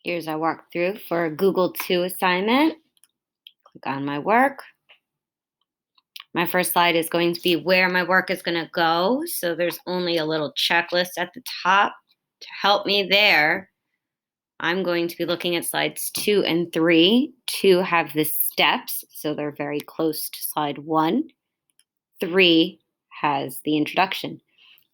Here's our walkthrough for a Google 2 assignment. Click on my work. My first slide is going to be where my work is going to go. So there's only a little checklist at the top to help me there. I'm going to be looking at slides 2 and 3. 2 have the steps, so they're very close to slide 1. 3 has the introduction.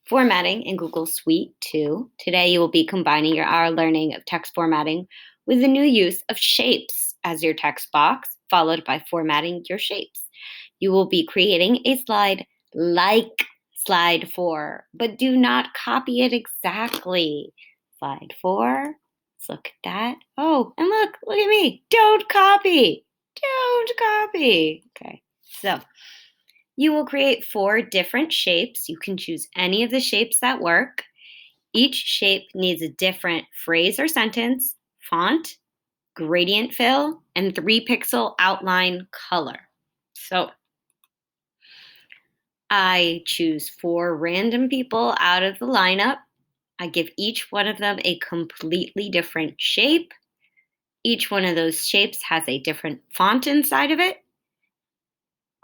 Formatting in Google Suite 2. Today you will be combining our learning of text formatting with the new use of shapes as your text box, followed by formatting your shapes. You will be creating a slide like slide 4, but do not copy it exactly. Slide 4, let's look at that. Oh, and look at me. Don't copy. Don't copy. Okay, so you will create 4 different shapes. You can choose any of the shapes that work. Each shape needs a different phrase or sentence, font, gradient fill, and 3-pixel outline color. So I choose 4 random people out of the lineup. I give each one of them a completely different shape. Each one of those shapes has a different font inside of it.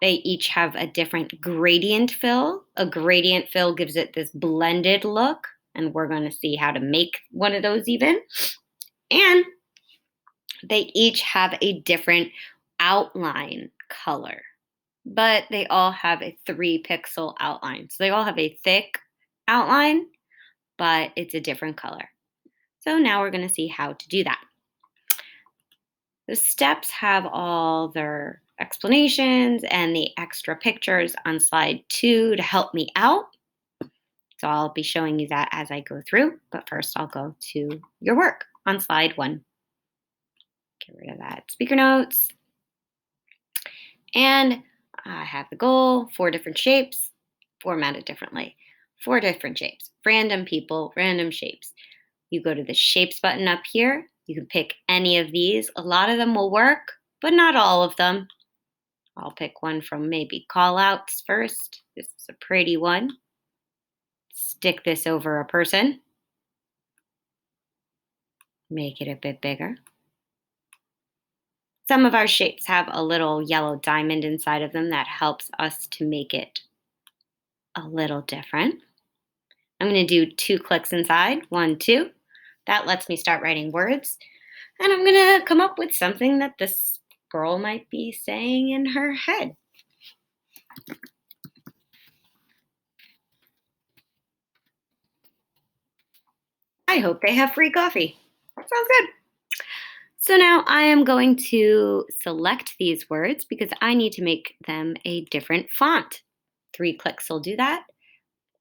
They each have a different gradient fill. A gradient fill gives it this blended look, and we're going to see how to make one of those even. And they each have a different outline color, but they all have a 3-pixel outline. So they all have a thick outline, but it's a different color. So now we're going to see how to do that. The steps have all their explanations and the extra pictures on slide 2 to help me out. So I'll be showing you that as I go through, but first I'll go to your work on slide 1. Get rid of that speaker notes. And I have the goal, 4 different shapes, formatted differently. 4 different shapes, random people, random shapes. You go to the shapes button up here. You can pick any of these. A lot of them will work, but not all of them. I'll pick one from maybe callouts first. This is a pretty one. Stick this over a person. Make it a bit bigger. Some of our shapes have a little yellow diamond inside of them that helps us to make it a little different. I'm going to do 2 clicks inside. 1, 2. That lets me start writing words. And I'm going to come up with something that this girl might be saying in her head. I hope they have free coffee. Sounds good. So now I am going to select these words because I need to make them a different font. 3 clicks will do that.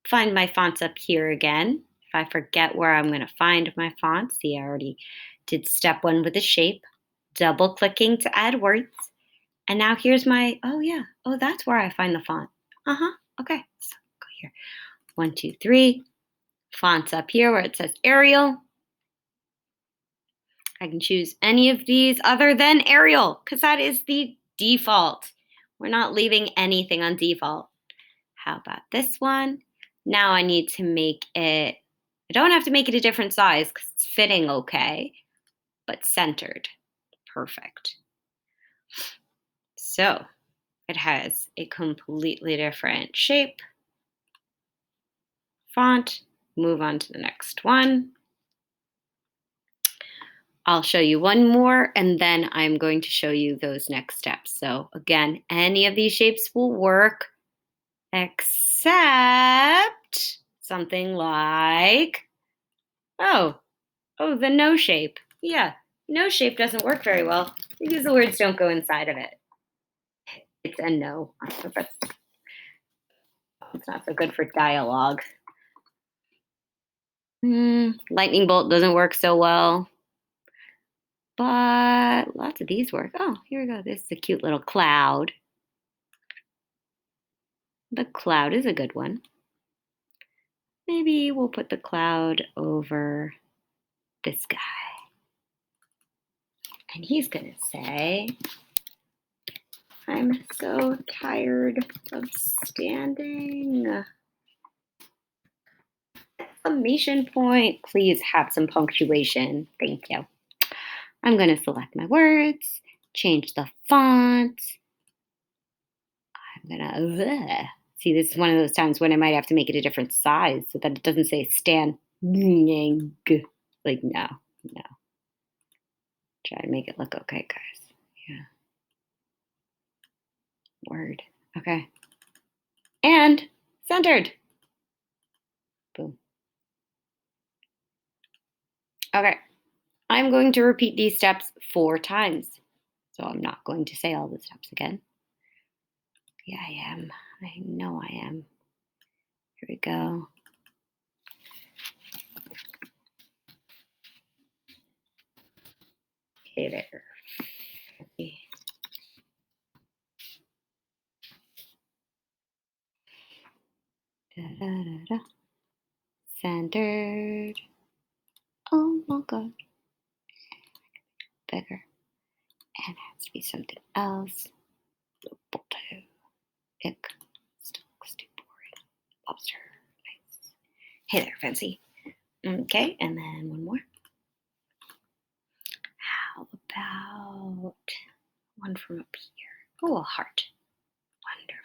Find my fonts up here again. If I forget where I'm going to find my font, see, I already did step 1 with the shape. Double clicking to add words. And now here's my, that's where I find the font. Okay, so go here. 1, 2, 3. Fonts up here where it says Arial. I can choose any of these other than Arial because that is the default. We're not leaving anything on default. How about this one? Now I need to make it, I don't have to make it a different size because it's fitting okay, but centered. Perfect. So it has a completely different shape. Font. Move on to the next one. I'll show you one more, and then I'm going to show you those next steps. So again, any of these shapes will work, except something like, the no shape. Yeah, no shape doesn't work very well because the words don't go inside of it. It's a no on purpose. It's not so good for dialogue. Lightning bolt doesn't work so well. But lots of these work. Oh, here we go. This is a cute little cloud. The cloud is a good one. Maybe we'll put the cloud over this guy. And he's going to say, I'm so tired of standing. Exclamation point. Please have some punctuation. Thank you. I'm going to select my words, change the font. I'm going to, see, this is one of those times when I might have to make it a different size so that it doesn't say stand. Like, no. Try to make it look okay, guys. Yeah. Word. Okay. And centered. Boom. Okay. I'm going to repeat these steps 4 times. So I'm not going to say all the steps again. Yeah, I am. I know I am. Here we go. Okay, there. Da, da, da, da. Centered. Oh my god. Bigger. And it has to be something else. Ick. Still looks too boring. Lobster. Nice. Hey there, Fancy. Okay, and then one more. How about one from up here? Oh, a heart. Wonderful.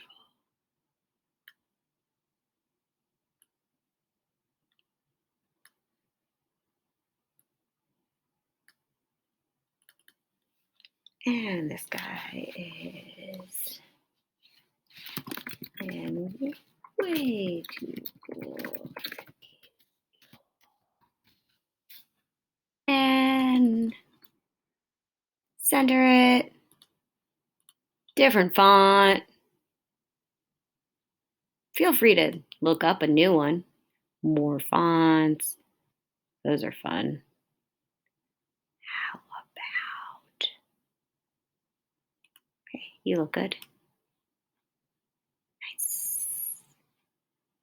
And this guy is way too cool. And center it. Different font. Feel free to look up a new one. More fonts. Those are fun. How about? Okay, you look good. Nice.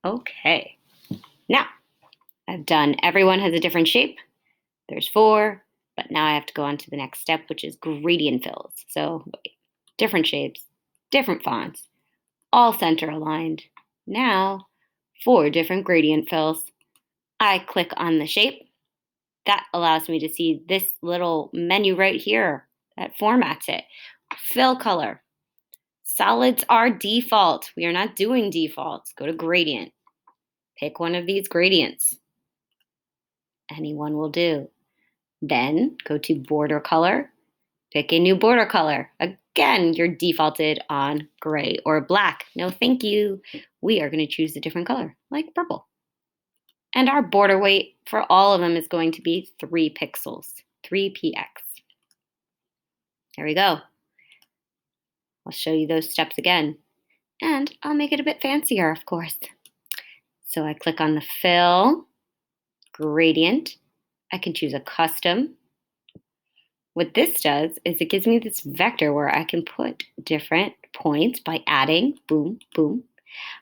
Okay. Now, I've done, everyone has a different shape. There's 4, but now I have to go on to the next step, which is gradient fills. So, different shapes, different fonts, all center aligned. Now, 4 different gradient fills. I click on the shape. That allows me to see this little menu right here that formats it. Fill color. Solids are default. We are not doing defaults. Go to gradient. Pick one of these gradients. Anyone will do. Then go to border color. Pick a new border color. Again, you're defaulted on gray or black. No, thank you. We are going to choose a different color, like purple. And our border weight for all of them is going to be 3 pixels, 3px. There we go. I'll show you those steps again. And I'll make it a bit fancier, of course. So I click on the fill, gradient. I can choose a custom. What this does is it gives me this vector where I can put different points by adding, boom, boom.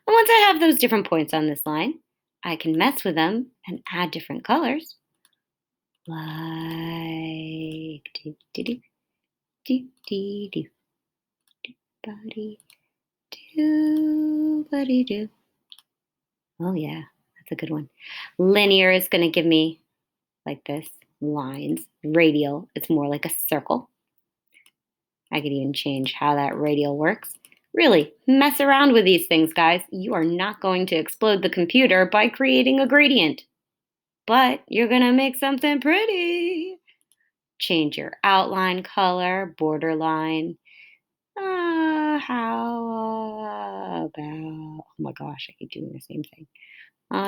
And once I have those different points on this line, I can mess with them and add different colors. Like do do do do do do buddy do buddy do. Oh yeah, that's a good one. Linear is going to give me like this lines. Radial, it's more like a circle. I could even change how that radial works. Really, mess around with these things, guys. You are not going to explode the computer by creating a gradient, but you're going to make something pretty. Change your outline color, borderline. How about, oh my gosh, I keep doing the same thing.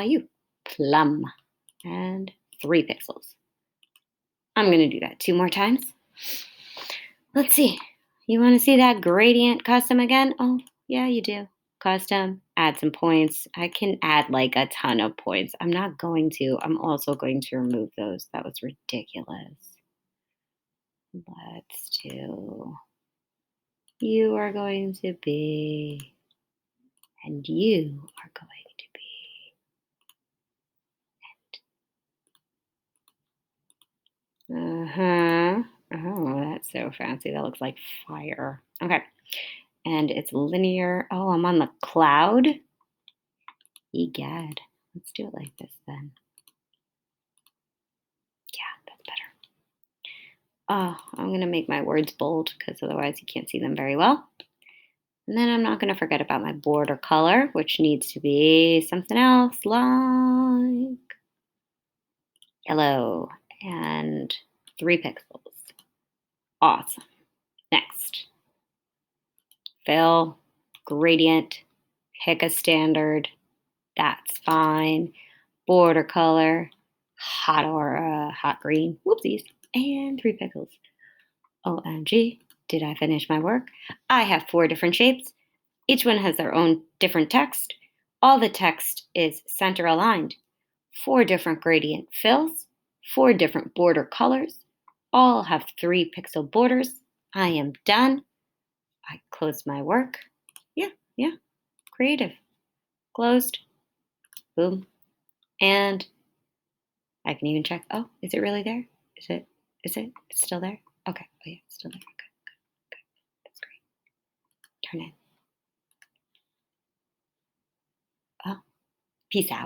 You, plum, and 3 pixels. I'm going to do that 2 more times. Let's see. You want to see that gradient custom again? Oh, yeah, you do. Custom, add some points. I can add like a ton of points. I'm not going to. I'm also going to remove those. That was ridiculous. Let's do, you are going to be, and you are going to be. Oh, that's so fancy. That looks like fire. Okay. And it's linear. Oh, I'm on the cloud. Egad. Let's do it like this then. Yeah, that's better. Oh, I'm going to make my words bold because otherwise you can't see them very well. And then I'm not going to forget about my border color, which needs to be something else like yellow and 3 pixels. Awesome. Next, fill, gradient, pick a standard. That's fine. Border color, hot aura, hot green. Whoopsies. And 3 pixels. OMG, did I finish my work? I have 4 different shapes. Each one has their own different text. All the text is center aligned. 4 different gradient fills, 4 different border colors. All have 3 pixel borders. I am done. I closed my work. Yeah, creative. Closed. Boom. And I can even check. Oh, is it really there? Is it? It's still there? Okay. Oh, yeah, it's still there. Okay. Good. That's great. Turn it. Oh, peace out.